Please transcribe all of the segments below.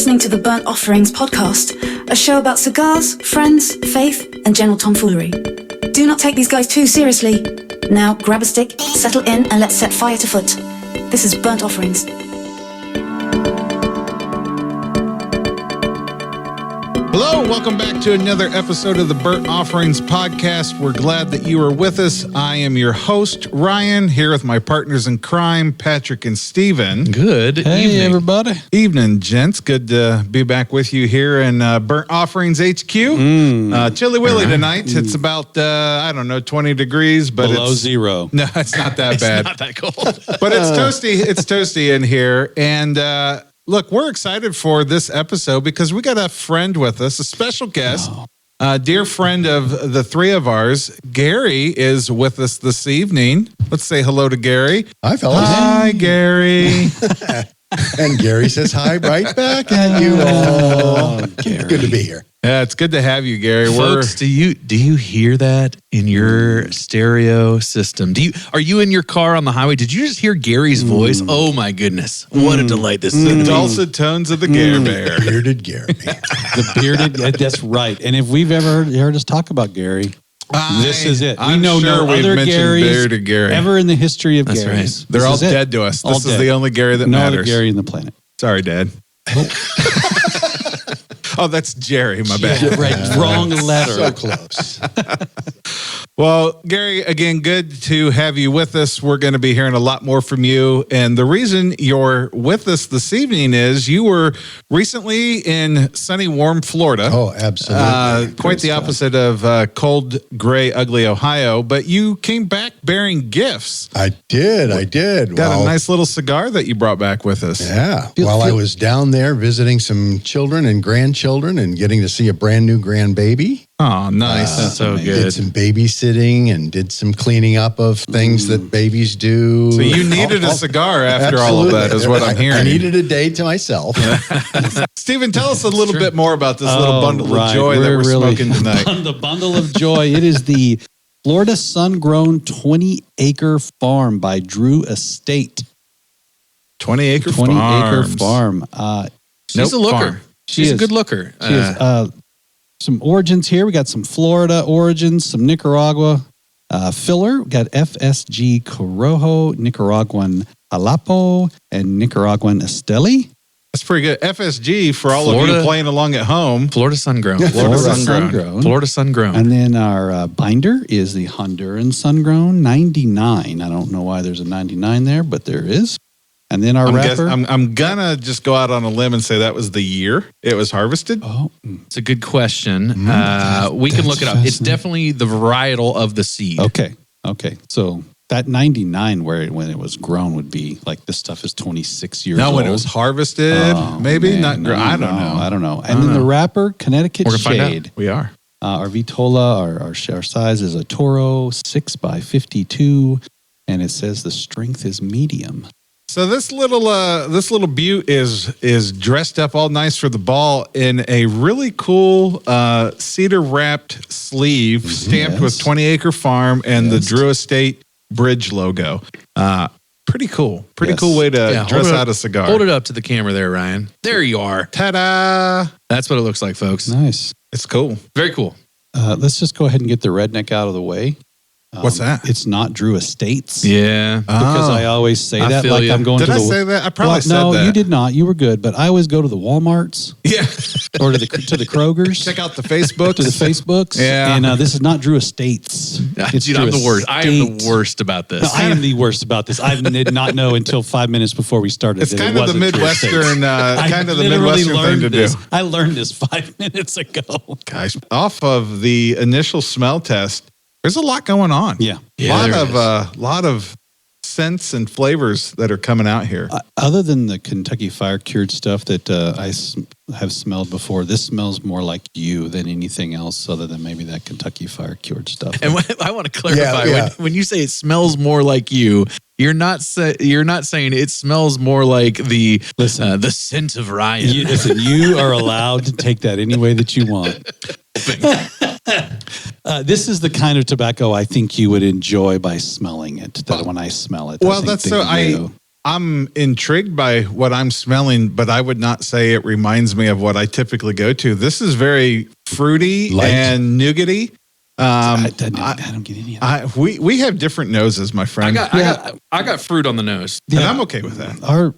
listening to the Burnt Offerings podcast, a show about cigars, friends, faith, and general tomfoolery. Do not take these guys too seriously. Now grab a stick, settle in, and let's set fire to foot. This is Burnt Offerings. Hello, welcome back to another episode of the Burnt Offerings podcast. We're glad that you are with us. I am your host, Ryan, here with my partners in crime, Patrick and Steven. Good evening, everybody. Evening, gents. Good to be back with you here in Burnt Offerings HQ. Chilly Willy tonight. It's about, 20 degrees. But below it's zero. No, it's not that bad. It's not that cold. But it's toasty. It's toasty in here. And look, we're excited for this episode because we got a friend with us, a special guest, a dear friend of the three of ours. Gary is with us this evening. Let's say hello to Gary. Hi, fellas. Hi, Gary. And Gary says hi right back at you all. It's good to be here. Yeah, it's good to have you, Gary. Folks, do you hear that in your stereo system? Are you in your car on the highway? Did you just hear Gary's voice? Oh my goodness. What a delight this is. The dulcet tones of the Gare Bear. Bearded Gary. The bearded, that's right. And if we've ever heard us talk about Gary, this is it. I'm sure no we've other mentioned bearded Gary ever in the history of That's Gary. right. They're all dead to us. This is the only Gary that no matters. other Gary in the planet. Sorry, Dad. Oh, that's Jerry. My bad. Yeah, right. Wrong letter. So close. Well, Gary, again, good to have you with us. We're going to be hearing a lot more from you. And the reason you're with us this evening is you were recently in sunny, warm Florida. Oh, absolutely. Quite the opposite of cold, gray, ugly Ohio. But you came back bearing gifts. I did. Got a nice little cigar that you brought back with us. Yeah. While I was down there visiting some children and grandchildren and getting to see a brand new grandbaby. Oh, nice. That's so Did good. some babysitting and did some cleaning up of things that babies do. So you needed a cigar after all of that is what I'm hearing. I needed a day to myself. Stephen, tell us a little bit more about this little bundle of joy that we're smoking tonight. The bundle of joy. It is the Florida Sun-Grown 20-acre farm by Drew Estate. 20-acre 20-acre farm. She's a looker. Farm. She's a good looker. She is. Some origins here. We got some Florida origins, some Nicaragua filler. We got FSG Corojo, Nicaraguan Alapo, and Nicaraguan Esteli. That's pretty good. FSG, for all of you playing along at home. Florida Sun-Grown. Florida Sun-Grown. Florida Sun-Grown. And then our binder is the Honduran Sun-Grown 99. I don't know why there's a 99 there, but there is. And then our wrapper. I'm going to just go out on a limb and say that was the year it was harvested. Oh, it's a good question. We can look it up. It's definitely the varietal of the seed. Okay. So that 99 when it was grown would be like this stuff is 26 years old. No, when it was harvested, maybe? I don't know. And then the wrapper, Connecticut We're gonna Shade. find out. We are. Our Vitola, our size is a Toro 6x52, and it says the strength is medium. So this little beaut is dressed up all nice for the ball in a really cool cedar wrapped sleeve stamped with 20-acre farm and the Drew Estate Bridge logo. Pretty cool. Pretty cool way to dress out a cigar. Hold it up to the camera there, Ryan. There you are. Ta-da! That's what it looks like, folks. Nice. It's cool. Very cool. Let's just go ahead and get the redneck out of the way. What's that? It's not Drew Estates. Yeah. Because I always say that feel like you. I'm going Did to I the... say that? I probably said that. No, you did not. You were good. But I always go to the Walmarts. Yeah. Or to the Krogers. Check out the Facebook. To the Facebooks. Yeah. And this is not Drew Estates. It's Dude, Drew I'm the worst. I am Estate. the worst about this. No, I am the worst about this. I did not know until 5 minutes before we started. It's that kind it of the wasn't Drew Midwestern, Estates. kind of the literally Midwestern thing learned to this. do. I learned this 5 minutes ago. Gosh, off of the initial smell test, there's a lot going on. Yeah. Lot of scents and flavors that are coming out here. Other than the Kentucky Fire Cured stuff that I have smelled before, this smells more like you than anything else other than maybe that Kentucky Fire Cured stuff. And I want to clarify, when you say it smells more like you, you're not saying it smells more like the scent of Ryan. You are allowed to take that any way that you want. This is the kind of tobacco I think you would enjoy by smelling it. That when I smell it, well, that's so. I'm intrigued by what I'm smelling, but I would not say it reminds me of what I typically go to. This is very fruity Light. and nougaty. I don't get any of that. We have different noses, my friend. I got fruit on the nose. And I'm okay with that.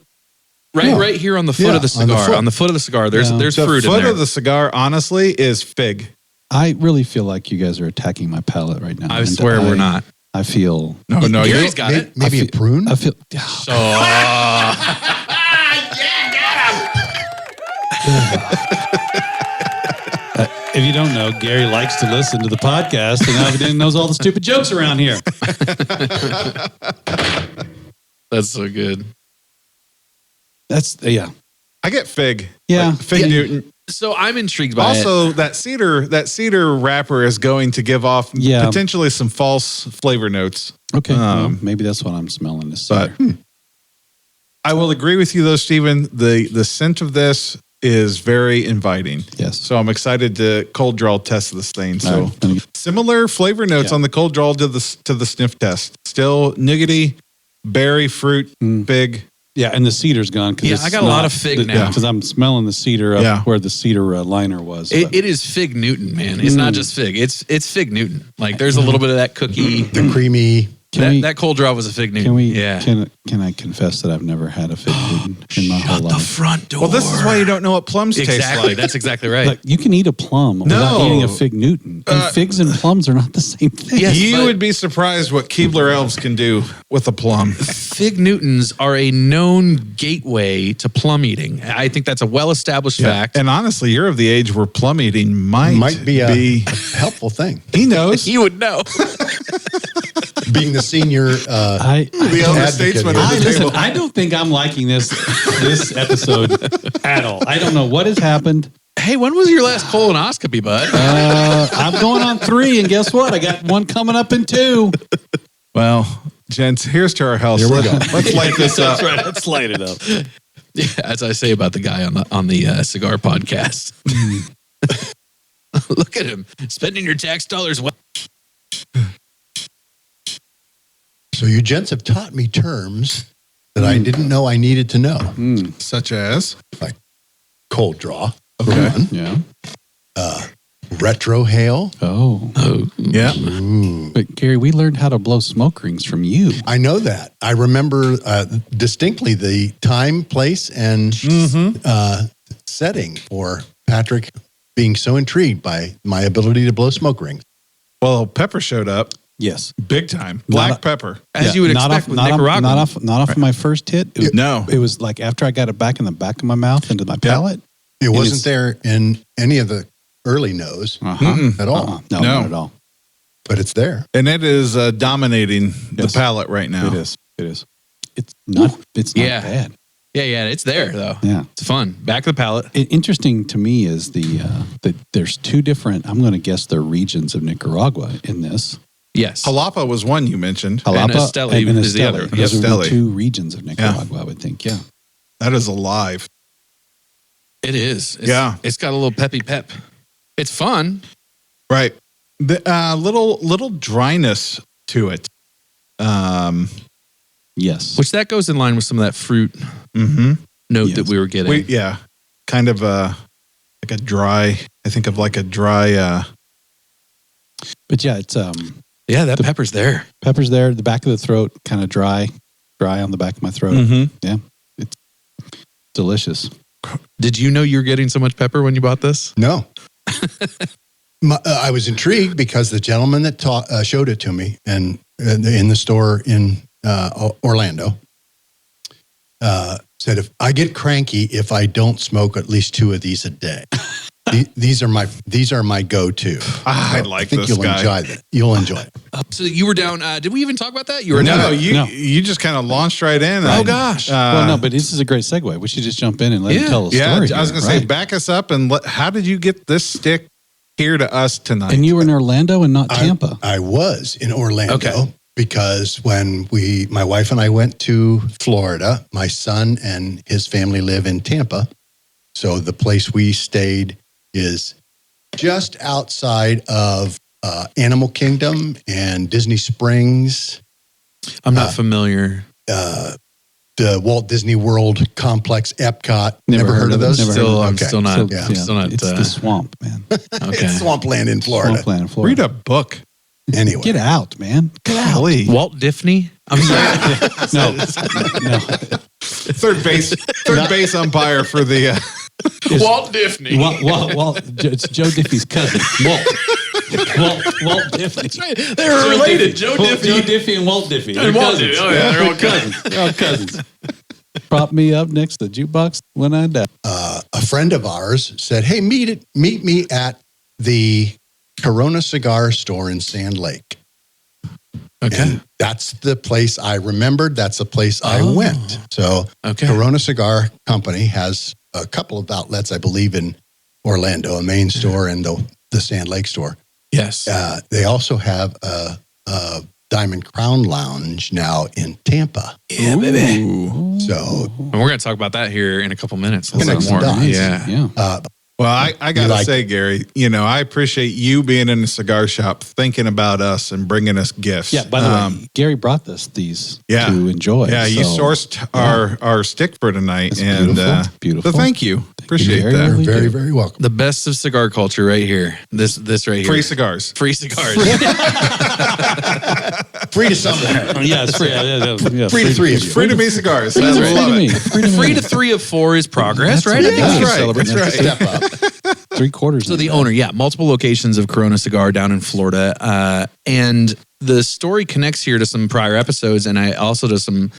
Right here on the foot of the cigar. On the foot of the cigar, there's The fruit in foot there. of the cigar, honestly, is fig. I really feel like you guys are attacking my palate right now. I and swear we're not. I feel. No, Gary's got it. Maybe a prune? I feel. So, If you don't know, Gary likes to listen to the podcast, and evidently knows all the stupid jokes around here. that's so good. That's I get fig. Yeah. Like fig Newton. So I'm intrigued by it. Also, that cedar wrapper is going to give off potentially some false flavor notes. Okay. Well, maybe that's what I'm smelling. This cedar. I will agree with you though, Stephen. The scent of this is very inviting. Yes. So I'm excited to cold draw test this thing. So All right. similar flavor notes on the cold draw to the sniff test. Still nougaty, berry, fruit, fig. Yeah, and the cedar's gone. Yeah, I got a lot of fig now. Because I'm smelling the cedar up where the cedar liner was. It is fig Newton, man. It's not just fig. It's fig Newton. Like there's a little bit of that cookie. The creamy. That cold draw was a fig Newton. Can I confess that I've never had a fig Newton in my whole Shut the life? front door. Well, this is why you don't know what plums taste like. That's exactly right. Like, you can eat a plum without eating a fig Newton. And figs and plums are not the same thing. Yes, you but- would be surprised what Keebler elves can do with a plum. Fig Newtons are a known gateway to plum eating. I think that's a well-established fact. And honestly, you're of the age where plum eating might be a helpful thing. He knows. You would know. Being the senior the elder statesman here. of the Listen, table. I don't think I'm liking this episode at all. I don't know what has happened. Hey, when was your last colonoscopy, bud? I'm going on 3, and guess what? I got one coming up in 2. Well, gents, here's to our health. Here we go. Let's light this up. That's right. Let's light it up. Yeah, as I say about the guy on the cigar podcast. Look at him spending your tax dollars. So you gents have taught me terms that I didn't know I needed to know. Such as? Like cold draw. Okay. One. Yeah. Retrohale. Oh. Yeah. But Gary, we learned how to blow smoke rings from you. I know that. I remember distinctly the time, place, and setting for Patrick being so intrigued by my ability to blow smoke rings. Well, pepper showed up Yes. big time. Black pepper. As you would expect with Nicaragua. Not off of my first hit. It was like after I got it back in the back of my mouth into my palate. It wasn't there in any of the early nose at all. No, not at all. But it's there. And it is dominating the palate right now. It is. It's not bad. Yeah, it's there though. Yeah. It's fun. Back of the palate. Interesting to me is that there's 2 different, I'm going to guess they're regions of Nicaragua in this. Yes. Jalapa was one you mentioned. And Esteli is the other. Those are Esteli. the 2 regions of Nicaragua, I would think. Yeah. That is alive. It is. It's got a little peppy pep. It's fun. Right. The little dryness to it. Yes. Which that goes in line with some of that fruit note that we were getting. Kind of like a dry, I think of like a dry. But yeah, it's that pepper's there. pepper's there, the back of the throat, kind of dry on the back of my throat. Yeah. It's delicious. Did you know you were getting so much pepper when you bought this? No. I was intrigued because the gentleman that showed it to me and in the store in Orlando said, if I get cranky if I don't smoke at least 2 of these a day. These are my go-to. I like I think this you'll guy. enjoy that. You'll enjoy it. So you were down. Did we even talk about that? You were No, down. you just kind of launched right in. Oh, gosh. Well, no, but this is a great segue. We should just jump in and let him tell a story. I was going to say, back us up and how did you get this stick here to us tonight? And you were in Orlando and not Tampa. I was in Orlando. Okay. Because when my wife and I went to Florida, my son and his family live in Tampa. So the place we stayed is just outside of Animal Kingdom and Disney Springs. I'm not familiar. the Walt Disney World complex, Epcot. Never heard of those? Never heard Still, of I'm Okay. still not. Yeah. I'm still not. It's the swamp, man. Okay. It's swampland in Florida. Swampland in Florida. Read a book. Anyway. Get out, man. Get out. Golly. Walt Diffney. I'm sorry. No. Third base umpire for the. Walt Diffney. It's Joe Diffie's cousin. Walt Diffie. That's right. They were related. Joe Diffie. Joe Diffie and Walt Diffie. And Walt Diffie. Oh yeah, they're all cousins. They're all cousins. Prop me up next to the jukebox when I die. A friend of ours said, "Hey, meet me at the Corona Cigar store in Sand Lake." Okay. And that's the place I remembered. That's the place I went. So Okay. Corona Cigar Company has a couple of outlets, I believe, in Orlando, a main store and the Sand Lake store. Yes. They also have a Diamond Crown Lounge now in Tampa. Yeah, baby. So And we're going to talk about that here in a couple minutes. A Connect little some more. dots. Yeah. Well, I got to like say, Gary, I appreciate you being in the cigar shop, thinking about us and bringing us gifts. Yeah, by the way, Gary brought these yeah. to enjoy. Yeah, you so- sourced our stick for tonight. That's and beautiful. Beautiful. So thank you. Appreciate Gary. that. Really you're very, do. very welcome. The best of cigar culture right here. This right here. Free cigars. Free cigars. Free to somewhere. Yeah, it's free. Yeah, Free to three of you. Free to me cigars. Free I to love me. it. Free to 3 of 4 is progress, right? I think That's we can right. celebrate That's that. right. Step up. 3/4. So the owner, multiple locations of Corona Cigar down in Florida. And the story connects here to some prior episodes and I also to some,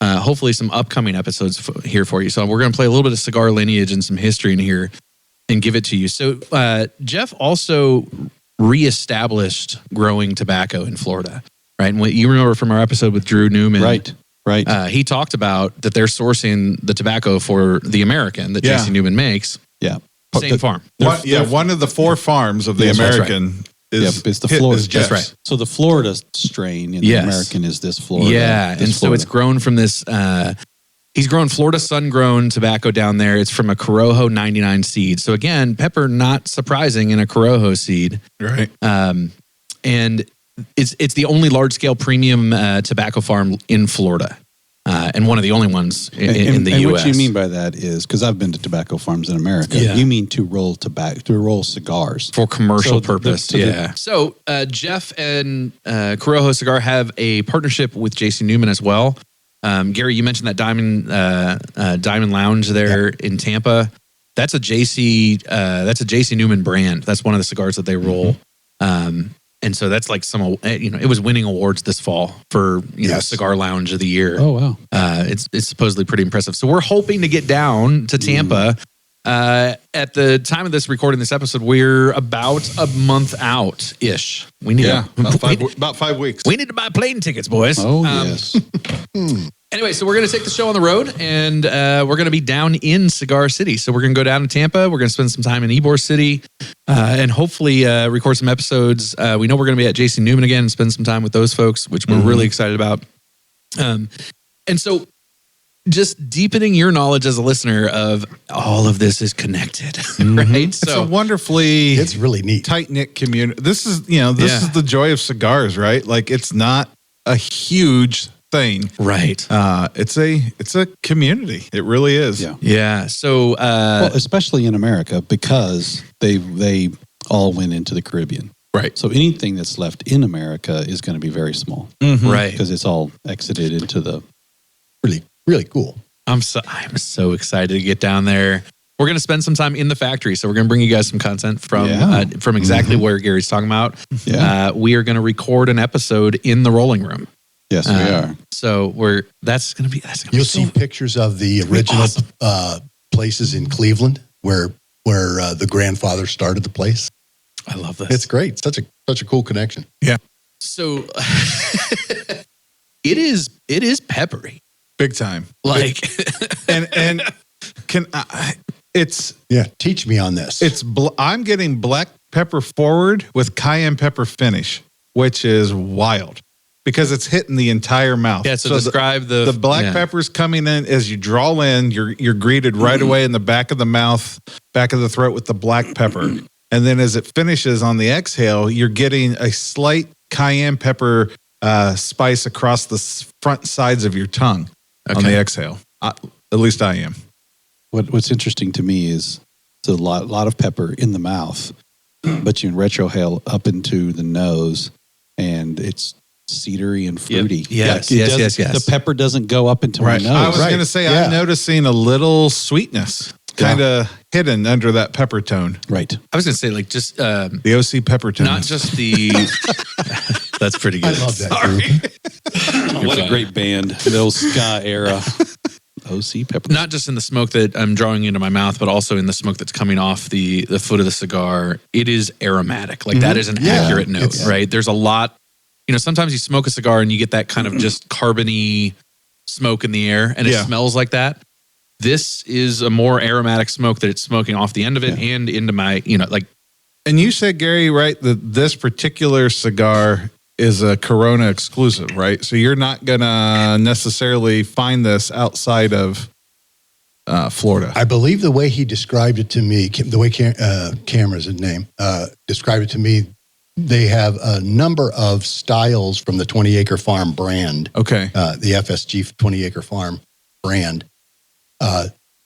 hopefully some upcoming episodes here for you. So we're going to play a little bit of cigar lineage and some history in here and give it to you. So Jeff also reestablished growing tobacco in Florida, right? And what you remember from our episode with Drew Newman. Right. He talked about that they're sourcing the tobacco for the American that Yeah. JC Newman makes. Yeah. Same farm. One of the 4 farms of the Yes, that's American is, it's the Florida. is Jeff's. That's right. So the Florida strain and Yes. the American is this Florida. Yeah, this and so Florida. it's grown from this. He's grown Florida sun-grown tobacco down there. It's from a Corojo 99 seed. So again, pepper not surprising in a Corojo seed, Right. and it's the only large-scale premium tobacco farm in Florida, and one of the only ones in the and U.S. what you mean by that is because I've been to tobacco farms in America. Yeah. You mean to roll cigars for commercial So the- purpose. to the- Yeah. So Jeff and Corojo Cigar have a partnership with JC Newman as well. Gary, you mentioned that Diamond Lounge there in Tampa. That's a JC Newman brand. That's one of the cigars that they roll. And so that's like it was winning awards this fall for Yes. Cigar Lounge of the Year. Oh wow! It's supposedly pretty impressive. So we're hoping to get down to Tampa. At the time of this recording this episode, we're about a month out ish. We need About 5 weeks. we need to buy plane tickets, boys. Oh yes. Anyway, so we're going to take the show on the road, and we're going to be down in Cigar City. So we're going to go down to Tampa. We're going to spend some time in Ybor City, and hopefully record some episodes. We know we're going to be at JC Newman again and spend some time with those folks, which we're really excited about. And so just deepening your knowledge as a listener of all of this is connected, right? It's a wonderfully It's really neat. tight-knit community. This is the joy of cigars, right? Like it's not a huge thing. right. It's a community. It really is. Yeah. Yeah. So, Well, especially in America because they all went into the Caribbean. right. So anything that's left in America is going to be very small Right. because it's all exited into the. Really, really cool. I'm so excited to get down there. We're going to spend some time in the factory, so we're going to bring you guys some content from exactly where Gary's talking about. Yeah. We are going to record an episode in the rolling room. Yes, we are. So that's going to be You'll see pictures of the original awesome. Places in Cleveland where the grandfather started the place. I love this. It's great. Such a cool connection. So it is peppery. Big time. Like And can it's Yeah, teach me on this. I'm getting black pepper forward with cayenne pepper finish, which is wild because it's hitting the entire mouth. yeah. So describe the black pepper's coming in as you draw in. You're greeted right away in the back of the mouth, back of the throat with the black pepper, and then as it finishes on the exhale, you're getting a slight cayenne pepper spice across the front sides of your tongue. on the exhale. At least I am. What's interesting to me is it's a lot of pepper in the mouth, but you retrohale up into the nose, and it's cedary and fruity. Yes. The pepper doesn't go up into my nose. I was going to say, I'm noticing a little sweetness kind of hidden under that pepper tone. Right. I was going to say, like, just the OC pepper tone. not just the. That's pretty good. I love that group. What a great band. The old ska era. OC pepper. Not just in the smoke that I'm drawing into my mouth, but also in the smoke that's coming off the foot of the cigar. It is aromatic. Like that is an accurate note, right? There's a lot. Sometimes you smoke a cigar and you get that kind of just carbony smoke in the air, and it smells like that. This is a more aromatic smoke that it's smoking off the end of it and into my, And you said, Gary, right, that this particular cigar is a Corona exclusive, right? So you're not going to necessarily find this outside of Florida. I believe the way he described it to me, the way Cameron's his name, described it to me, they have a number of styles from the 20 Acre Farm brand. Okay. The FSG 20 Acre Farm brand.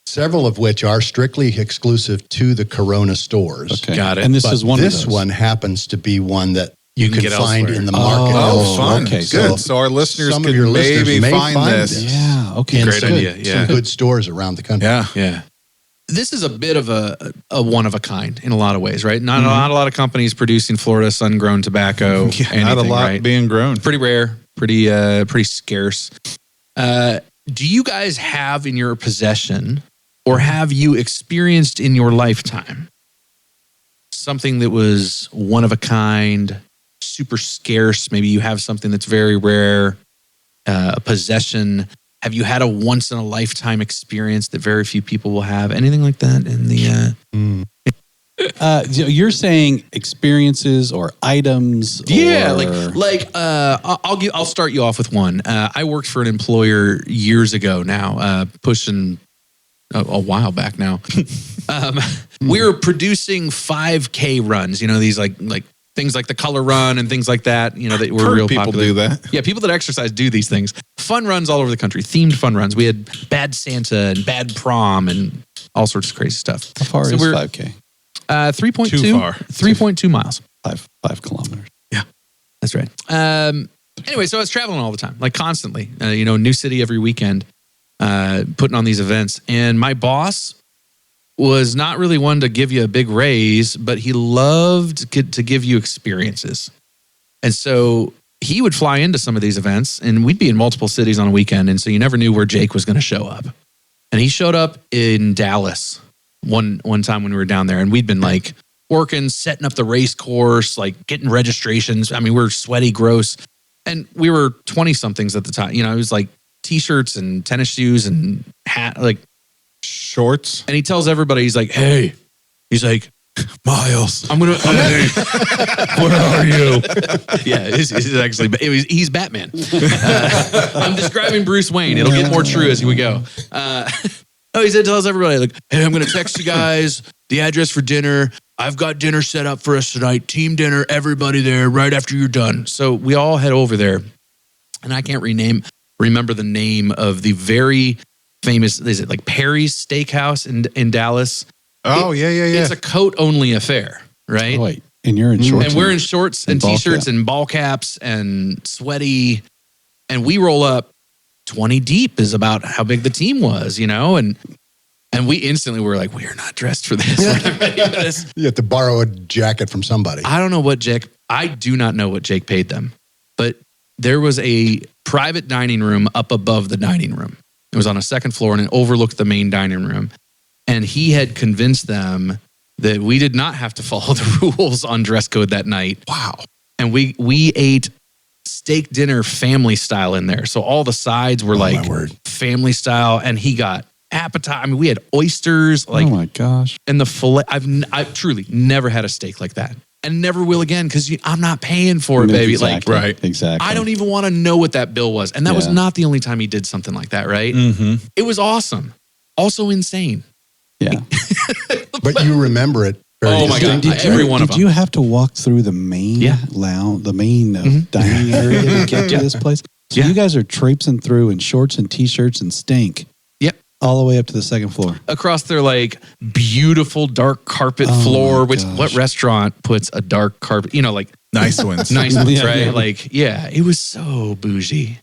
Several of which are strictly exclusive to the Corona stores. Okay. Got it. And this But is one of this those. one happens to be one that you can get find elsewhere. in the market. Oh, fun. Okay. Good. So our listeners some of could your listeners maybe may find this. Yeah. Okay. in Great some, idea, yeah. some good stores around the country. Yeah. Yeah. This is a bit of a one of a kind in a lot of ways, right? Not a lot of companies producing Florida sun-grown tobacco. Not a lot right? being grown. Pretty rare, pretty scarce. Do you guys have in your possession, or have you experienced in your lifetime, something that was one of a kind, super scarce? Maybe you have something that's very rare, a possession. Have you had a once in a lifetime experience that very few people will have? Anything like that in the? You're saying experiences or items? Yeah, or... I'll start you off with one. I worked for an employer years ago now, pushing a while back now. We were producing 5K runs. These like things like the color run and things like that. That were real people popular. do that. Yeah, people that exercise do these things. Fun runs all over the country. Themed fun runs. We had Bad Santa and Bad Prom and all sorts of crazy stuff. How far is 5K? 3.2. Too far. 3.2 miles. 5 kilometers. Yeah, that's right. Anyway, so I was traveling all the time, like constantly. New city every weekend, putting on these events. And my boss was not really one to give you a big raise, but he loved to give you experiences. And so he would fly into some of these events, and we'd be in multiple cities on a weekend. And so you never knew where Jake was going to show up. And he showed up in Dallas one time when we were down there, and we'd been like working, setting up the race course, like getting registrations. I mean, we were sweaty, gross. And we were 20 somethings at the time. It was like t-shirts and tennis shoes and hat, like Shorts. and he tells everybody, he's like, hey, Miles, I'm going to, where are you? Yeah, he's Batman. I'm describing Bruce Wayne. It'll get more true as we go. He tells everybody, like, hey, I'm going to text you guys the address for dinner. I've got dinner set up for us tonight. Team dinner, everybody there right after you're done. So we all head over there. And I can't remember the name of the very famous, is it like Perry's Steakhouse in Dallas? Oh, yeah. It's a coat-only affair, right? Oh, wait. And you're in shorts. And we're in shorts and ball t-shirts cap. and ball caps and sweaty. And we roll up 20 deep is about how big the team was, and we instantly were like, we are not dressed for this. We're not ready for this. You have to borrow a jacket from somebody. I do not know what Jake paid them, but there was a private dining room up above the dining room. It was on a second floor and it overlooked the main dining room. And he had convinced them that we did not have to follow the rules on dress code that night. Wow. And we ate steak dinner family style in there. So all the sides were my word. family style, and he got appetite. I mean, we had oysters, Oh my gosh. and the fillet. I've truly never had a steak like that, and never will again because I'm not paying for it, baby. Exactly. Like, right. Exactly. I don't even want to know what that bill was, and that was Yeah. not the only time he did something like that. Right? Mm-hmm. It was awesome. Also insane. Yeah. But you remember it very Oh my God. distinctly. Every one of Did them. you have to walk through the main Yeah. lounge, the main dining area to get to this place? So you guys are traipsing through in shorts and t-shirts and stink. Yep. All the way up to the second floor. Across their like beautiful dark carpet floor, which what restaurant puts a dark carpet, like Nice ones. nice ones, Yeah, right? yeah. Like, yeah, it was so bougie.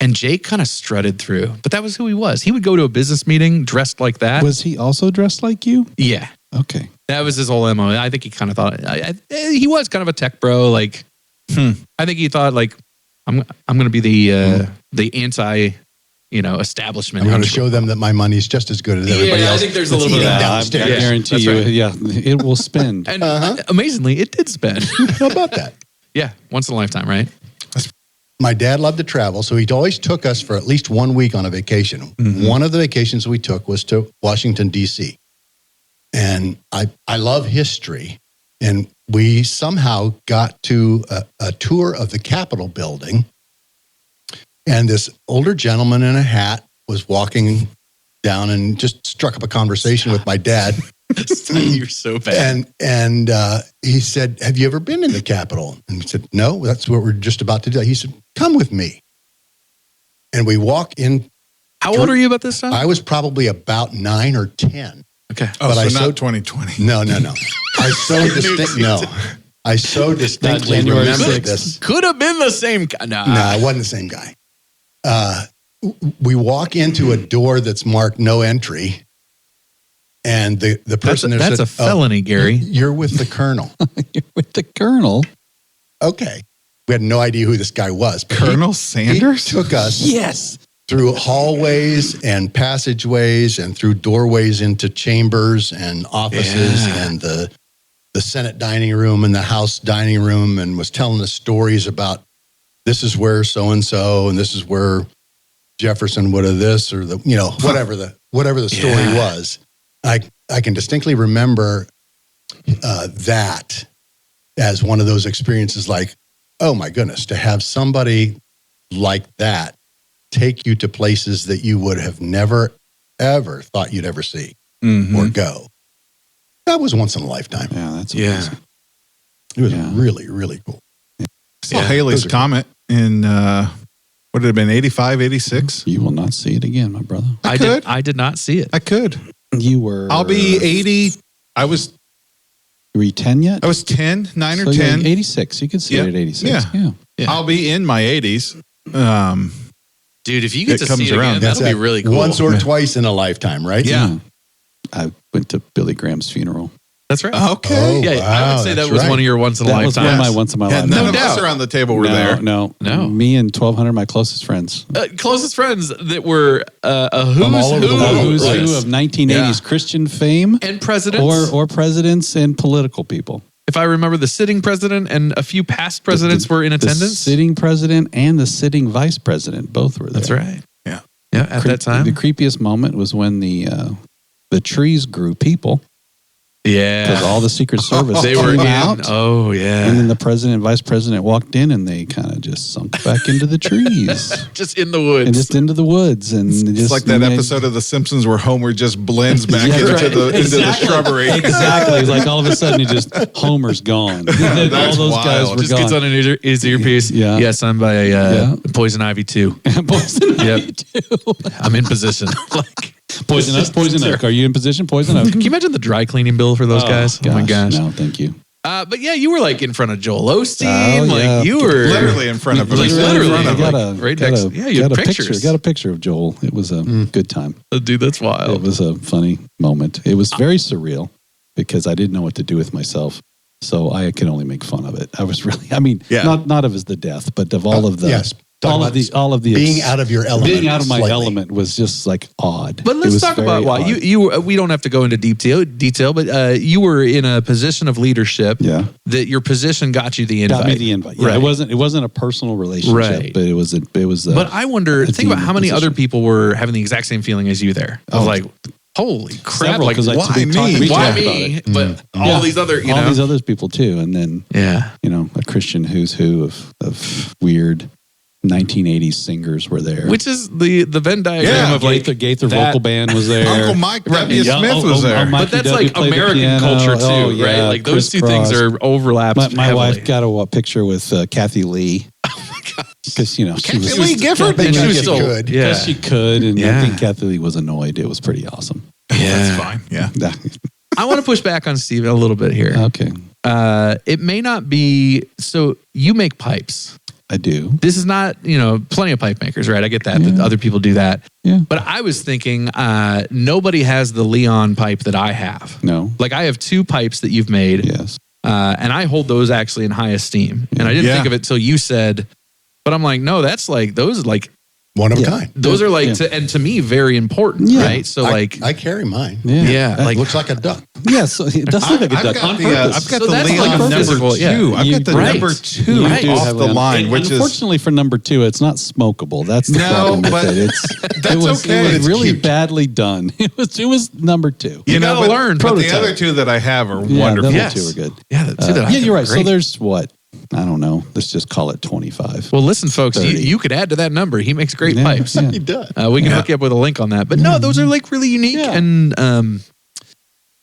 And Jake kind of strutted through, but that was who he was. He would go to a business meeting dressed like that. Was he also dressed like you? Yeah. Okay. That was his whole MO. I think he kind of thought he was kind of a tech bro. Like, I think he thought like, I'm going to be the anti, establishment. I'm going to show them that my money's just as good as everybody else. I think there's a that's little bit eating of that. downstairs. I guarantee That's you, right. it will spend. And amazingly, it did spend. How about that? Yeah, once in a lifetime, right? My dad loved to travel, so he always took us for at least 1 week on a vacation. One of the vacations we took was to Washington, D.C. And I love history. And we somehow got to a tour of the Capitol building. And this older gentleman in a hat was walking down and just struck up a conversation with my dad. You're so bad. And he said, "Have you ever been in the Capitol?" And we said, "No, that's what we're just about to do." He said, "Come with me." And we walk in. How old are you about this time? I was probably about 9 or 10. Okay. Oh, But so I not so- 2020. No. I so distinctly January remember 6th. this. Could have been the same guy. No, it wasn't the same guy. We walk into a door that's marked "No Entry," and the person there That's said, a felony, Gary. You're with the colonel." You're with the colonel. Okay. We had no idea who this guy was. But Colonel he Sanders? took us Yes. through hallways and passageways and through doorways into chambers and offices and the Senate dining room and the House dining room, and was telling us stories about this is where so-and-so and this is where Jefferson would have this or whatever the story was. I can distinctly remember that as one of those experiences like, oh my goodness, to have somebody like that take you to places that you would have never, ever thought you'd ever see or go. That was once in a lifetime. Yeah, that's amazing. It was Yeah. really, really cool. I saw Haley's Comet in, what had it been, 85, 86? You will not see it again, my brother. I did not see it. I could. You were. I'll be 80. Were you 10 yet? I was 10, 9 or So, yeah, 10. 86. You could see Yeah. it at 86. Yeah. Yeah. I'll be in my 80s. Dude, if you get It to comes see it around. again, that'll be really cool. Once or twice in a lifetime, right? Yeah. I went to Billy Graham's funeral. That's right. Okay. Oh, Yeah, I wow, would say that that's was right. one of your once in a That was one of lifetime. my once in my Yeah, life. none of doubt. us around the table were there. No. No. Me and 1,200 of my closest friends. Closest friends that were a who's From all over the who, world. Who's like, who of 1980s Christian fame and presidents. or presidents and political people. If I remember, the sitting president and a few past presidents were in The attendance. sitting president and the sitting vice president both were there. That's right. Yeah. Yeah, at that time. The creepiest moment was when the trees grew people Yeah. because all the Secret Service They were came in. out. Oh, yeah. And then the president and vice president walked in and they kind of just sunk back into the trees just in the woods. and just into the woods. And It's just like that episode of The Simpsons where Homer just blends back Yeah, into right. into the shrubbery. Exactly. It's like all of a sudden he just, Homer's gone. all That's those guys wild. were just gone. gets on his earpiece. Yeah. Yes, I'm by Poison Ivy 2. Poison Yep. Ivy too. I'm in position. Like, Poison Oak. Poison Oak. Are you in position? Poison Oak. can you imagine the dry cleaning bill for those guys? Oh my gosh. No, thank you. But yeah, you were like in front of Joel Osteen. Oh, yeah. Like you were Literally in front of him. Like, literally in front of got him. a, Right got next- a, yeah, you had got a pictures. picture. Got a picture of Joel. It was a good time. Oh, dude, that's wild. It was a funny moment. It was very surreal because I didn't know what to do with myself. So I could only make fun of it. I was really, not of his the death, but of all of the, yes. all of the being out of your element. being out of my slightly. element was just like odd. But It let's was talk very about why odd. you. We don't have to go into detail, but you were in a position of leadership. Yeah. That your position got you the invite. got me the invite. Yeah, Right. it wasn't a personal relationship, Right. but it was. But I wonder. a Think about team how many position. other people were having the exact same feeling as you there. Of like, holy crap! Several, Like, 'cause I- why we talked- me? we why talked about me? it. But all these other, you all know, these other people too, and then yeah. a Christian who's who of weird 1980s singers were there. Which is the Venn diagram Yeah. of like Gaither that- vocal band was there. Uncle Mike W. Yeah, Smith was there. Mikey But that's W like played the American piano. culture too, Oh, yeah, right? Like those two crisscross. things are overlapped. My heavily. wife got a picture with Kathy Lee. Because, you know, she Kathy Lee Gifford? Kathy And she Lee was Gifford. still, Good. yeah. Because she could, and Yeah. I think Kathy Lee was annoyed. It was pretty awesome. That's fine. Yeah. I want to push back on Steve a little bit here. Okay, It may not be, so you make pipes. I do. This is not, plenty of pipe makers, right? I get that Yeah. other people do that. Yeah. But I was thinking, nobody has the Leon pipe that I have. No. Like I have 2 pipes that you've made, Yes. and I hold those actually in high esteem. And I didn't Yeah. think of it till you said, but I'm like, no, that's like, those are like, One of a Yeah. kind. those are like, Yeah. and to me, very important, Yeah. right? So like, I carry mine. yeah, like, Looks like a duck. Yeah, so it does look like a duck on purpose. I've got So the that's Leon like number physical, 2. yeah. I've got the Right. number 2 You do off have the Leon. line, And which is unfortunately for number 2, it's not smokable. That's the No, problem with but it. It that's was, okay. It was It's really cute. badly done. It was number 2. You gotta but, learn. But the Prototype. other 2 that I have are Yeah, wonderful. the Yes. other 2 are good. yeah, the two that I Yeah, have you're are right. So great. there's what? I don't know. Let's just call it 25. Well, listen, folks, 30. you could add to that number. He makes great Yeah, pipes. yeah. He does. We can hook you up with a link on that. But no, those are like really unique, Yeah. and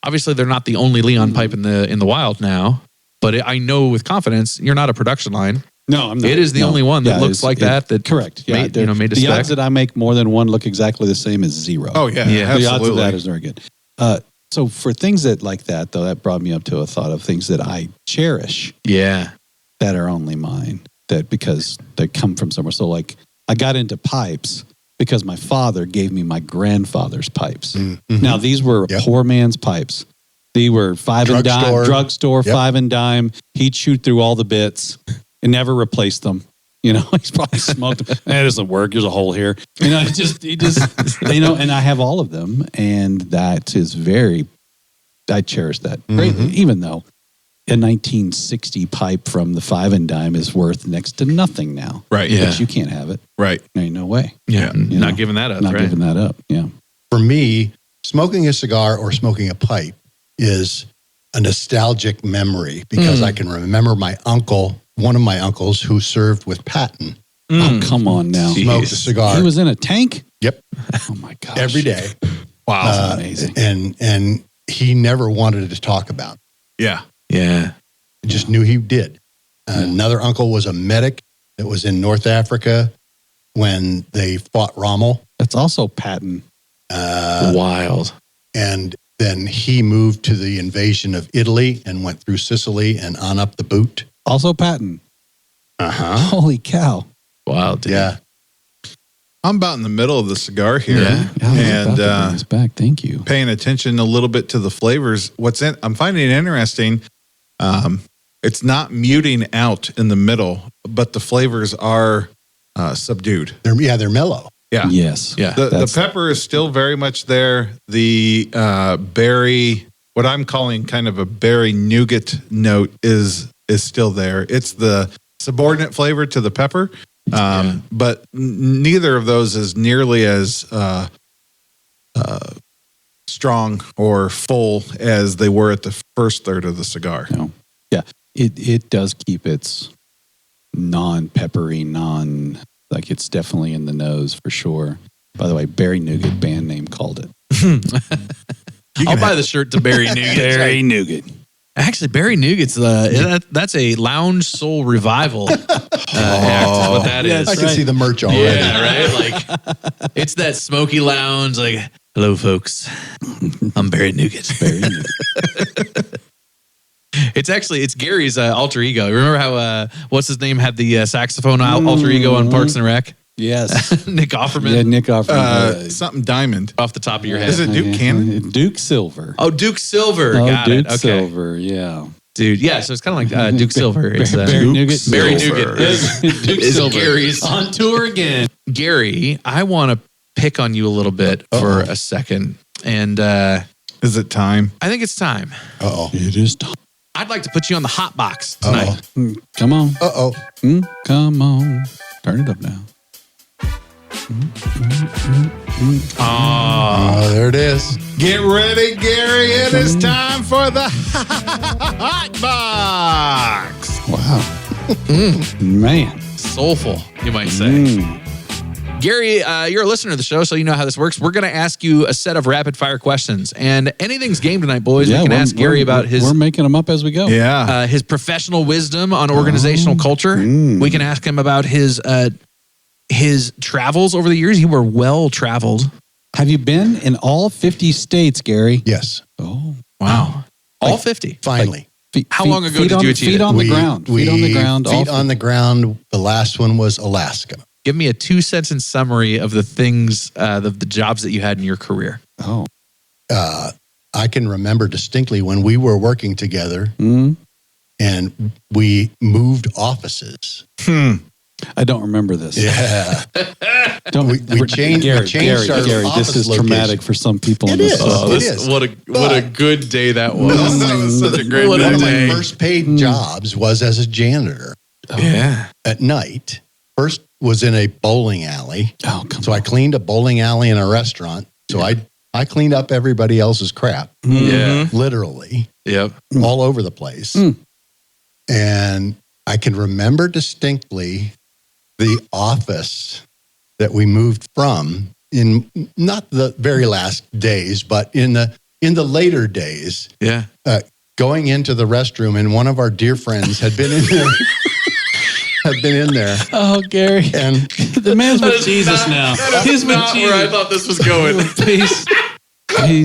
obviously they're not the only Leon pipe in the wild now. But I know with confidence, you're not a production line. No, I'm not. It is the No. only one that Yeah, looks it's- like that. That correct. Yeah, made, made to the spec. odds that I make more than one look exactly the same is 0. Oh yeah, Yeah. The odds of absolutely. that is very good. So for things that like that, though, that brought me up to a thought of things that I cherish Yeah, that are only mine, that because they come from somewhere. So like I got into pipes because my father gave me my grandfather's pipes. Mhm. Now these were Yep. poor man's pipes. They were drugstore, Yep. 5 and dime. He'd shoot through all the bits and never replaced them. You know, he's probably smoked. That doesn't work. There's a hole here. You know, he just, and I have all of them. And that is I cherish that greatly, even though a 1960 pipe from the 5 and dime is worth next to nothing now. Right. Yeah. But you can't have it. Right. There ain't no way. yeah, You not know, giving that up. Not right? giving that up. Yeah. For me, smoking a cigar or smoking a pipe is a nostalgic memory because I can remember one of my uncles who served with Patton, Oh, come on now. Jeez. smoked a cigar. He was in a tank? Yep, Oh my gosh. every day. Wow. That's amazing. And he never wanted to talk about it. Yeah. Yeah. Just knew he did. Another uncle was a medic that was in North Africa when they fought Rommel. That's also Patton. Wild. And then he moved to the invasion of Italy and went through Sicily and on up the boot. Also Patton. Uh-huh. Holy cow. Wild. Dude. Yeah. I'm about in the middle of the cigar here, Yeah. I was and about to bring this back. Thank you. paying attention a little bit to the flavors. I'm finding it interesting. It's not muting out in the middle, but the flavors are subdued. They're mellow. Yeah. Yes. Yeah. The That's- pepper is still very much there. The berry, what I'm calling kind of a berry nougat note, is still there. It's the subordinate flavor to the pepper, but neither of those is nearly as strong or full as they were at the first third of the cigar. No. Yeah. It does keep its non-peppery, like it's definitely in the nose for sure. By the way, Berry Nougat band name called it. I'll buy the shirt to Berry Nougat. Berry Nougat. Actually, Berry Nougat's that's a lounge soul revival act. Is what that is. I can see the merch already. Yeah, right. Like it's that smoky lounge. Like, hello, folks. I'm Berry Nougat. Berry Nougat. It's Gary's alter ego. Remember how what's his name had the saxophone alter ego on Parks and Rec? Yes. Nick Offerman. Yeah, Nick Offerman. Something diamond. Off the top of your head. Is it Duke Cannon? Duke Silver. Oh, Duke Silver. Oh, Got Duke it. Okay. Silver, yeah. Dude, yeah, so it's kind of like Duke Silver. It's, Berry Nougat. Berry Silver. Nougat is Duke is Silver. Gary's. On tour again. Gary, I want to pick on you a little bit for a second. And Is it time? I think it's time. Uh-oh. It is time. I'd like to put you on the hot box tonight. Come on. Uh-oh. Come on. Turn it up now. Oh, there it is. Get ready, Gary. It is time for the hot box. Wow. Man. Soulful, you might say. Gary, you're a listener to the show, so you know how this works. We're going to ask you a set of rapid fire questions, and anything's game tonight, boys. We can ask Gary about his. We're making them up as we go. Yeah. His professional wisdom on organizational culture. We can ask him about his travels over the years. You were well traveled. Have you been in all 50 states, Gary? Yes. Oh, wow! All 50. Finally. How long ago did you achieve feet it? on the ground. Feet on the ground. Feet on the ground. The last one was Alaska. Give me a 2-sentence summary of the things, the jobs that you had in your career. Oh. I can remember distinctly when we were working together and we moved offices. I don't remember this. Yeah. We changed Gary, our Gary, this office is location. traumatic for some people. It in this is. world. It is. What a good day that was. That was such a great One of day. my first paid jobs was as a janitor Yeah. at night. First was in a bowling alley. Oh, come So I cleaned a bowling alley in a restaurant. So I cleaned up everybody else's crap, Yeah. literally, Yep. all over the place. And I can remember distinctly the office that we moved from in not the very last days, but in the later days, Yeah. going into the restroom, and one of our dear friends had been in there. Oh, Gary. And The man's with Jesus now. He's with Not Jesus. where I thought this was going. Please.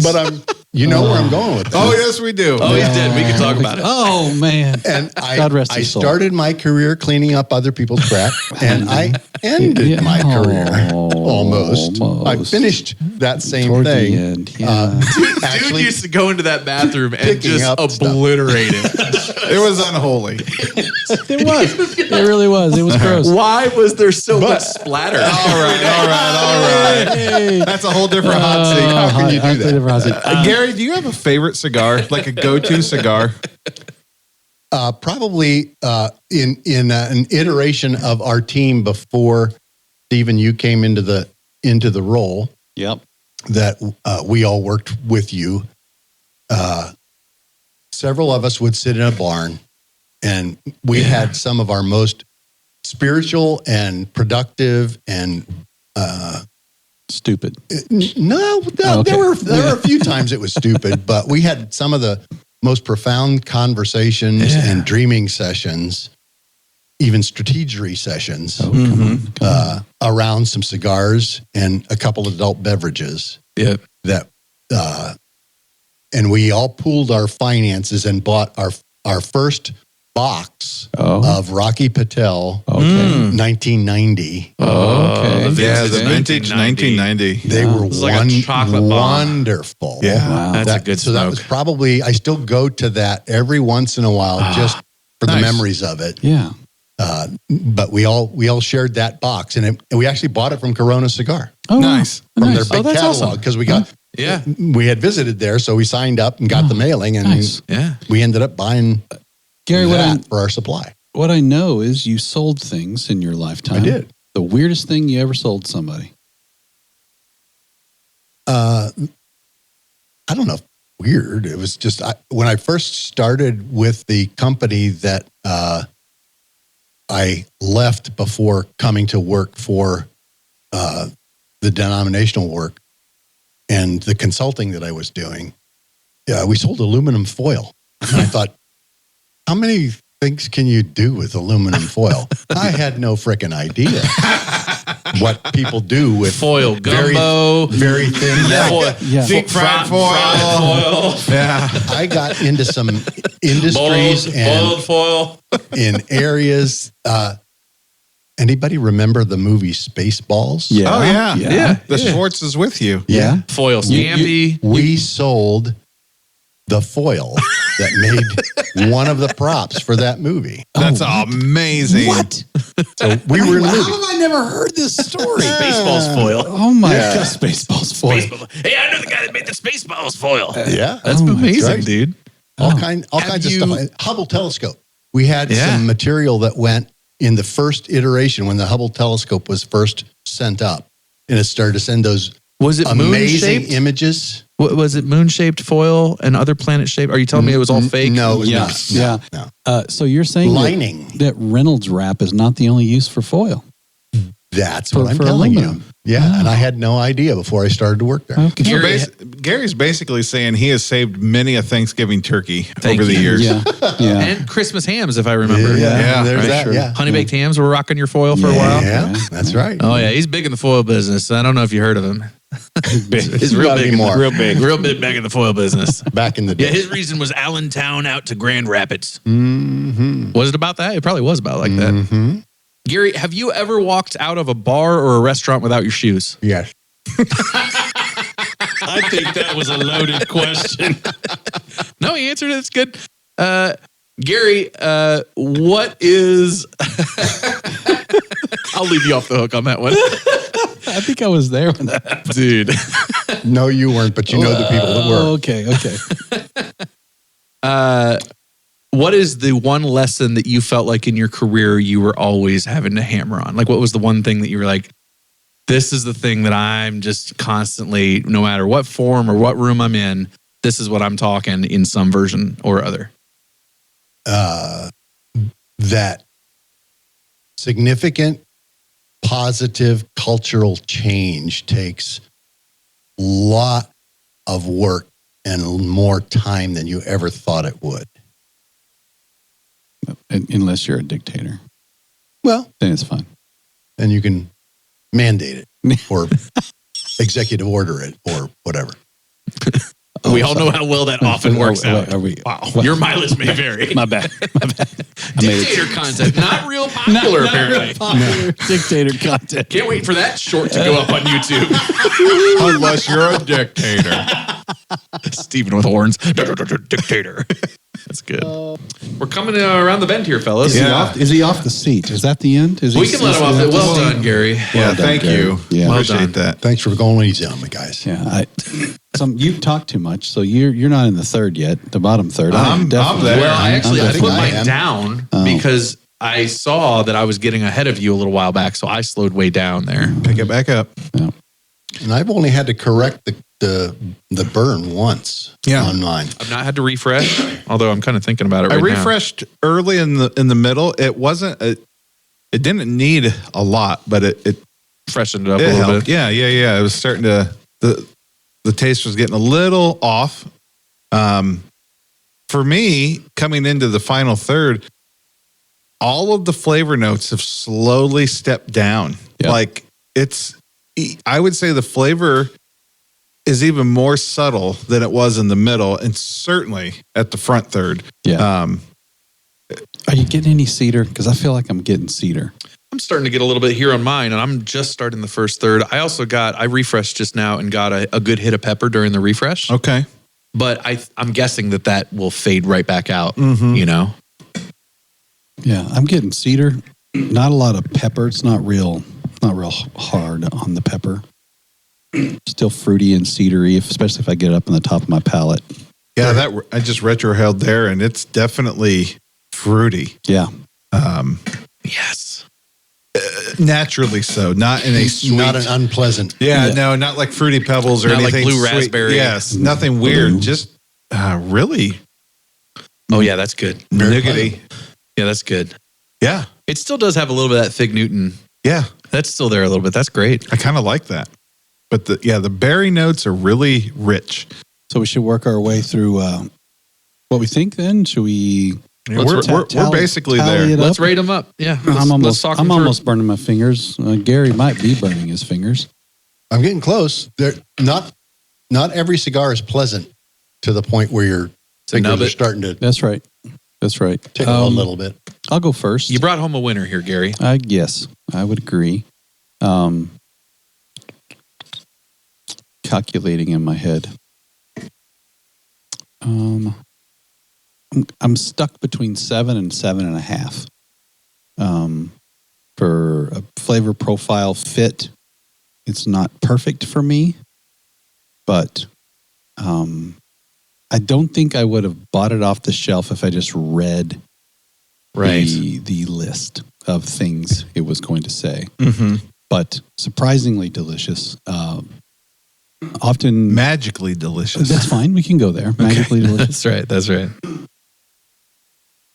but you know where I'm going with this. Oh, yes, we do. Oh, he's dead. We can talk about it. Oh, man. And God rest I his soul. started my career cleaning up other people's crap, and I ended my career almost. I finished that same Toward thing. the end, yeah. Dude Actually, used to go into that bathroom and picking just up stuff. obliterate it. It was unholy. It was. It really was. It was gross. Why was there so much splatter? All right. Hey. That's a whole different hot seat. How can you do that? Different hot seat. Gary, do you have a favorite cigar? Like a go-to cigar? probably in an iteration of our team before Stephen, you came into the role. Yep. That we all worked with you. Several of us would sit in a barn, and we had some of our most spiritual and productive and Stupid. no, Okay. there were a few times it was stupid, but we had some of the most profound conversations and dreaming sessions, even strategery sessions around some cigars and a couple adult beverages. Yep. That and we all pooled our finances and bought our first box of Rocky Patel, 1990. The vintage 1990. They were like a chocolate bomb. wonderful. Yeah. Wow. That's a good So that smoke. was probably, I still go to that every once in a while just for the Nice. memories of it. Yeah. But we all shared that box, and we actually bought it from Corona Cigar Oh, Nice. from Nice. their big that's catalog awesome. because Yeah. we had visited there, so we signed up and got the mailing, and nice. Yeah. we ended up buying Gary, that for our supply. what I know is you sold things in your lifetime. I did. The weirdest thing you ever sold somebody. I don't know if weird. It was just when I first started with the company that I left before coming to work for the denominational work and the consulting that I was doing. Yeah, we sold aluminum foil. And I thought, how many things can you do with aluminum foil? I had no frickin' idea what people do with Foil gumbo. very thin. Yeah. Deep fried foil. Yeah. I got into some industries and boiled foil. in areas. Anybody remember the movie Spaceballs? Yeah. Oh, yeah. Yeah. The Schwartz is with you. Yeah. Foil scampi. We sold the foil that made one of the props for that movie. That's amazing. What? So we were in the How movie. have I never heard this story? Spaceballs foil. Oh my God. Spaceballs foil. Hey, I know the guy that made the Spaceballs foil. Yeah, That's Oh my amazing, God. dude. all kinds of stuff. Hubble telescope. We had some material that went in the first iteration when the Hubble telescope was first sent up, and it started to send those Was it amazing moon-shaped? images. Was it moon-shaped foil and other planet-shaped? Are you telling me it was all fake? No, it was Yeah. not. Yeah. No. So you're saying Lining. that Reynolds wrap is not the only use for foil? That's For- what I'm for telling aluminum. you. Yeah, and I had no idea before I started to work there. Okay. Gary's basically saying he has saved many a Thanksgiving turkey Thank over the you. years. Yeah. Yeah. And Christmas hams, if I remember. Yeah, there's right, that. sure. Yeah, Honey baked hams were rocking your foil for a while. yeah, that's right. Oh yeah, he's big in the foil business. I don't know if you heard of him. He's You real gotta big, be more. real big back in the foil business. Back in the day. Yeah, his reason was Allentown out to Grand Rapids. Was it about that? It probably was about like that. Gary, have you ever walked out of a bar or a restaurant without your shoes? Yes. I think that was a loaded question. No, he answered it. It's good. Gary, what is... I'll leave you off the hook on that one. I think I was there when that happened. Dude. No, you weren't, but you know the people that were. Okay. What is the one lesson that you felt like in your career you were always having to hammer on? Like, what was the one thing that you were like, this is the thing that I'm just constantly, no matter what form or what room I'm in, this is what I'm talking in some version or other? That significant positive cultural change takes a lot of work and more time than you ever thought it would. Unless you're a dictator, Well, then it's fine. then you can mandate it or executive order it or whatever. We all know how well that often works out. Are we? Wow. Your mileage may vary. My bad. Dictator content, not real popular apparently. Popular dictator content. Can't wait for that short to go up on YouTube. Unless you're a dictator. Stephen with horns. Dictator. That's good. We're coming around the bend here, fellas. Is he off the seat? Is that the end? We can let him off. Well done, Gary. Yeah, thank you. Yeah. Well Appreciate done. that. Thanks for going easy on me, guys. Yeah. You talk too much, so you're not in the third yet. The bottom third. I'm definitely there. Well, I put I mine am. down because I saw that I was getting ahead of you a little while back, so I slowed way down there. Pick it back up. And I've only had to correct the burn once on mine. I've not had to refresh, although I'm kind of thinking about it I right now. refreshed early in the middle. It wasn't. It didn't need a lot, but it Freshened it up a it little helped. bit. Yeah. It was starting to the taste was getting a little off. For me, coming into the final third, all of the flavor notes have slowly stepped down. Yeah. Like I would say the flavor is even more subtle than it was in the middle, and certainly at the front third. Yeah. Are you getting any cedar? Because I feel like I'm getting cedar. I'm starting to get a little bit here on mine, and I'm just starting the first third. I refreshed just now and got a good hit of pepper during the refresh. Okay. But I'm guessing that will fade right back out, Mm-hmm. you know? Yeah, I'm getting cedar. Not a lot of pepper. It's not real hard on the pepper. Still fruity and cedary, especially if I get it up on the top of my palate. Yeah, I just retrohaled there, and it's definitely fruity. Yeah. Yes. Naturally so, not in a sweet. Not an unpleasant. Yeah, no, not like Fruity Pebbles or Not like anything. blue sweet. raspberry. Yes, nothing weird. Blue. Just really Oh, yeah, that's good. Very nougaty. Yeah, that's good. Yeah, It still does have a little bit of that Fig Newton. yeah, That's still there a little bit. That's great. I kind of like that. But the berry notes are really rich. So we should work our way through what we think then? Should we? We're basically tally there. it Let's up? rate them up. Yeah. I'm let's talk I'm them through. almost burning my fingers. Gary might be burning his fingers. I'm getting close. They're not every cigar is pleasant to the point where your fingers nub are it. starting to That's right. That's right. tickle a little bit. I'll go first. You brought home a winner here, Gary. Yes, I would agree. Calculating in my head. I'm stuck between 7 and 7.5. For a flavor profile fit, it's not perfect for me, but I don't think I would have bought it off the shelf if I just read the list of things it was going to say. Mm-hmm. But surprisingly delicious. Often Magically delicious. that's fine. We can go there. Magically delicious. That's right.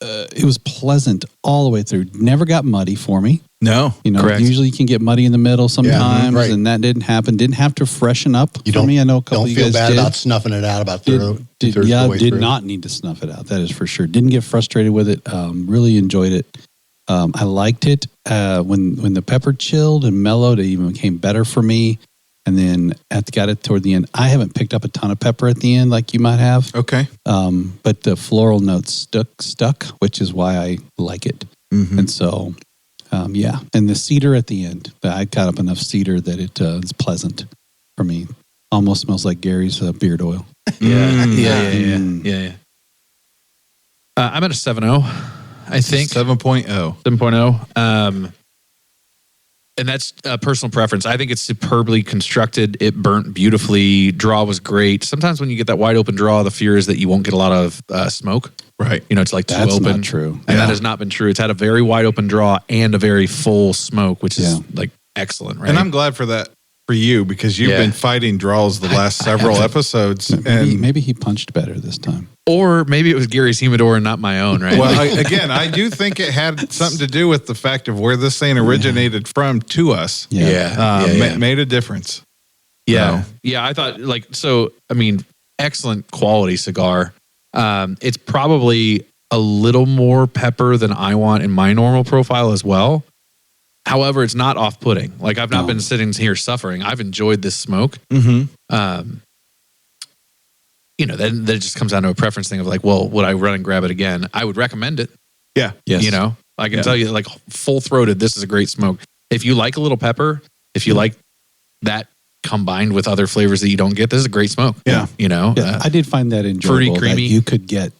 it was pleasant all the way through. Never got muddy for me. No, You know, correct. usually you can get muddy in the middle sometimes, right. and that didn't happen. Didn't have to freshen up You for don't, me. I know a couple don't of you feel guys bad did. about snuffing it out about two-thirds of the way Did through. not need to snuff it out. That is for sure. Didn't get frustrated with it. Really enjoyed it. I liked it when the pepper chilled and mellowed. It even became better for me. And then got it toward the end. I haven't picked up a ton of pepper at the end like you might have. Okay. But the floral notes stuck, which is why I like it. Mm-hmm. And so, yeah. And the cedar at the end, I got up enough cedar that it's pleasant for me. Almost smells like Gary's beard oil. Yeah. I'm at a 7.0, I think. 7.0. 7.0. And that's personal preference. I think it's superbly constructed. It burnt beautifully. Draw was great. Sometimes when you get that wide open draw, the fear is that you won't get a lot of smoke. Right. You know, it's like too That's open. not true. And that has not been true. It's had a very wide open draw and a very full smoke, which is like excellent, right? And I'm glad for that for you because you've been fighting draws the last several episodes. Maybe he punched better this time. Or maybe it was Gary's humidor and not my own, right? Well, I do think it had something to do with the fact of where this thing originated from to us. Made a difference. Yeah. Yeah, I thought excellent quality cigar. It's probably a little more pepper than I want in my normal profile as well. However, it's not off-putting. Like I've not been sitting here suffering. I've enjoyed this smoke. Mm-hmm. You know, then it just comes down to a preference thing of like, well, would I run and grab it again? I would recommend it. Yeah. Yes. You know, I can tell you like full-throated, this is a great smoke. If you like a little pepper, if you like that combined with other flavors that you don't get, this is a great smoke. Yeah. You know? Yeah, I did find that enjoyable. fruity, creamy. That you could get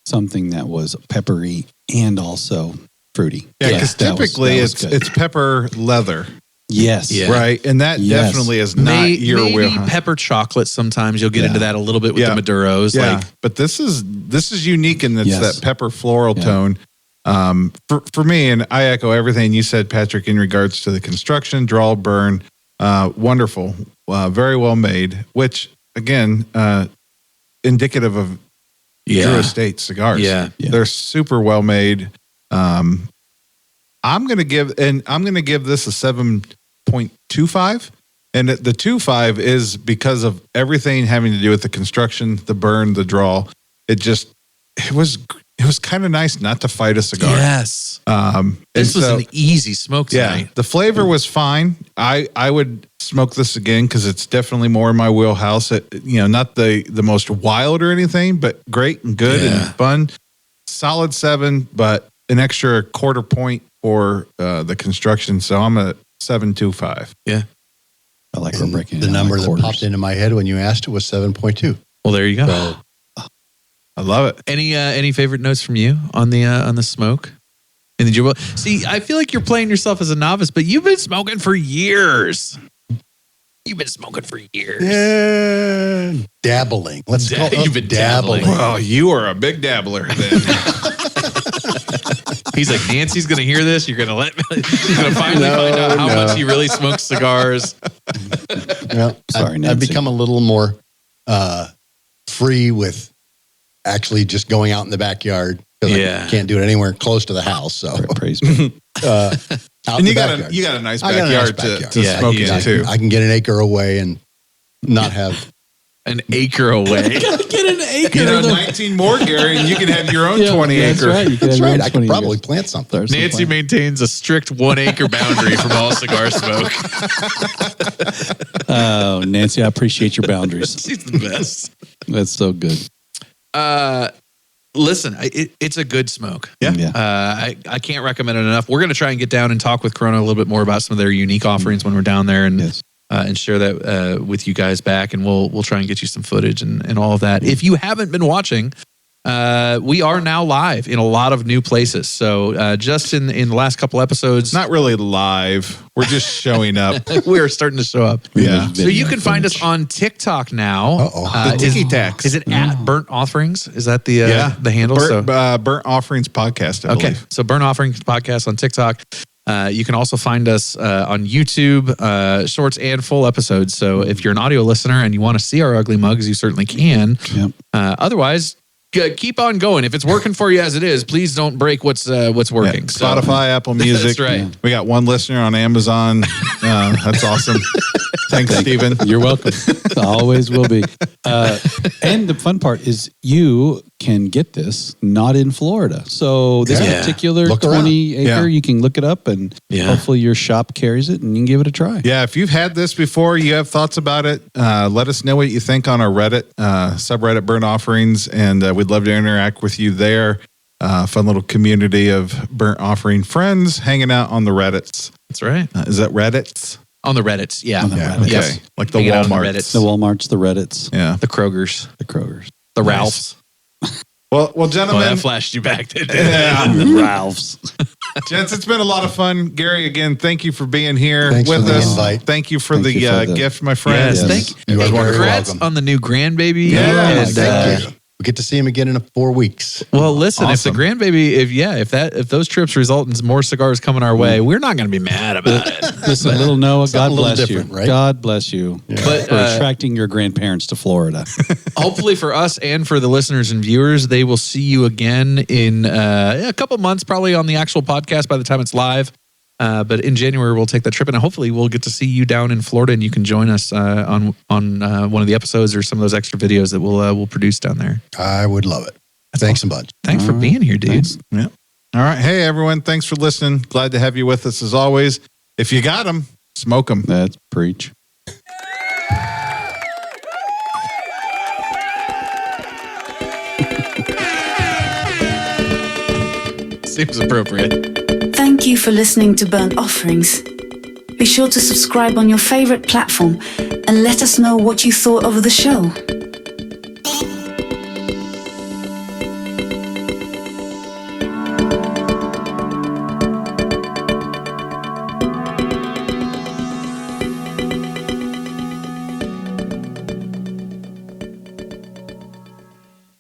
something that was peppery and also fruity. Yeah, because typically good. it's pepper leather, Yes. Yeah. right? And that Yes. definitely is not your maybe wheelhouse. pepper chocolate. Sometimes you'll get into that a little bit with the Maduros. Yeah, Like, but this is unique in that it's Yes. that pepper floral tone. For me, and I echo everything you said, Patrick, in regards to the construction, draw, burn, wonderful, very well made. Which again, indicative of Drew Estate cigars. Yeah. They're super well made. I'm gonna give this a 7.25, and the 2.5 is because of everything having to do with the construction, the burn, the draw. It was kind of nice not to fight a cigar. yes. And This was so- an easy smoke tonight. yeah, the flavor was fine. I would smoke this again because it's definitely more in my wheelhouse. Not the most wild or anything, but great and good and fun. Solid 7, but an extra quarter point for the construction. So I'm at 7.25. Yeah. I like we're breaking The it down number like that quarters. popped into my head when you asked it was 7.2. Well, there you go. So I love it. Any favorite notes from you on the smoke? And did you see? I feel like you're playing yourself as a novice, but you've been smoking for years. You've been smoking for years. yeah, dabbling. Let's call it You've been dabbling. Well, you are a big dabbler then. He's like, Nancy's gonna hear this. You're gonna finally find out how much he really smokes cigars. Well, Sorry, I've Nancy. become a little more free with actually just going out in the backyard because I can't do it anywhere close to the house. So Praise be. out And in you the got backyard. you got a nice I got a nice backyard backyard. to Yeah, smoke you in do. too. I can get an acre away and not have. An acre away. Get an acre. You know, 19 more, Gary, and you can have your own 20 That's acre. right. You can That's have your right. own I could 20 probably acres. plant something. There's some Nancy plan. maintains a strict 1 acre boundary from all cigar smoke. Oh, Nancy, I appreciate your boundaries. She's the best. That's so good. Listen, it's a good smoke. Yeah. I can't recommend it enough. We're going to try and get down and talk with Corona a little bit more about some of their unique offerings when we're down there and share that with you guys back. And we'll try and get you some footage and all of that. If you haven't been watching, we are now live in a lot of new places. So just in the last couple episodes, Not really live. We're just showing up. we're starting to show up. Yeah. So you can find us on TikTok now. Uh-oh. The Tiki Tax. Is it at Burnt Offerings? Is that the handle? Burnt Offerings Podcast, I Okay, believe. so Burnt Offerings Podcast on TikTok. You can also find us on YouTube, shorts and full episodes. So if you're an audio listener and you want to see our ugly mugs, you certainly can. Yep. Otherwise, keep on going. If it's working for you as it is, please don't break what's working. So- Spotify, Apple Music. That's right. We got one listener on Amazon. That's awesome. Thanks, Stephen. You're welcome. Always will be. And the fun part is you can get this not in Florida. So this Yeah. particular Look around. 20 acre, Yeah. you can look it up and hopefully your shop carries it and you can give it a try. Yeah, if you've had this before, you have thoughts about it, let us know what you think on our Reddit, subreddit Burnt Offerings, and we'd love to interact with you there. Fun little community of Burnt Offering friends hanging out on the Reddits. That's right. Is that Reddits? On the Reddits, yeah. On the Reddits. Yes. Like the Hanging out on the Walmarts. Reddits. The Walmarts, the Reddits, Yeah. The Krogers, the Krogers. the Nice. Ralphs. Well, Oh, gentlemen, that flashed you back, didn't it? yeah. Ralphs. Gents, it's been a lot of fun. Gary, again, thank you for being here Thanks with for the us. invite. Thank you for Thank the you for the- gift, my friend. Yes, Yes. thank You you. are Hey, very congrats welcome. on the new grandbaby. Yeah, And, Thank you. We get to see him again in 4 weeks. Well, listen, Awesome. if the grandbaby, if those trips result in more cigars coming our way, we're not going to be mad about it. Listen, little Noah, God Something a little bless you. different, right? God bless you But, for attracting your grandparents to Florida. Hopefully for us and for the listeners and viewers, they will see you again in a couple months, probably on the actual podcast by the time it's live. But in January, we'll take that trip, and hopefully we'll get to see you down in Florida, and you can join us on one of the episodes or some of those extra videos that we'll produce down there. I would love it. Thanks a bunch. Thanks for being here, dudes. Yeah. All right. Hey, everyone. Thanks for listening. Glad to have you with us as always. If you got them, smoke them. That's preach. Seems appropriate. Thank you for listening to Burnt Offerings. Be sure to subscribe on your favorite platform and let us know what you thought of the show.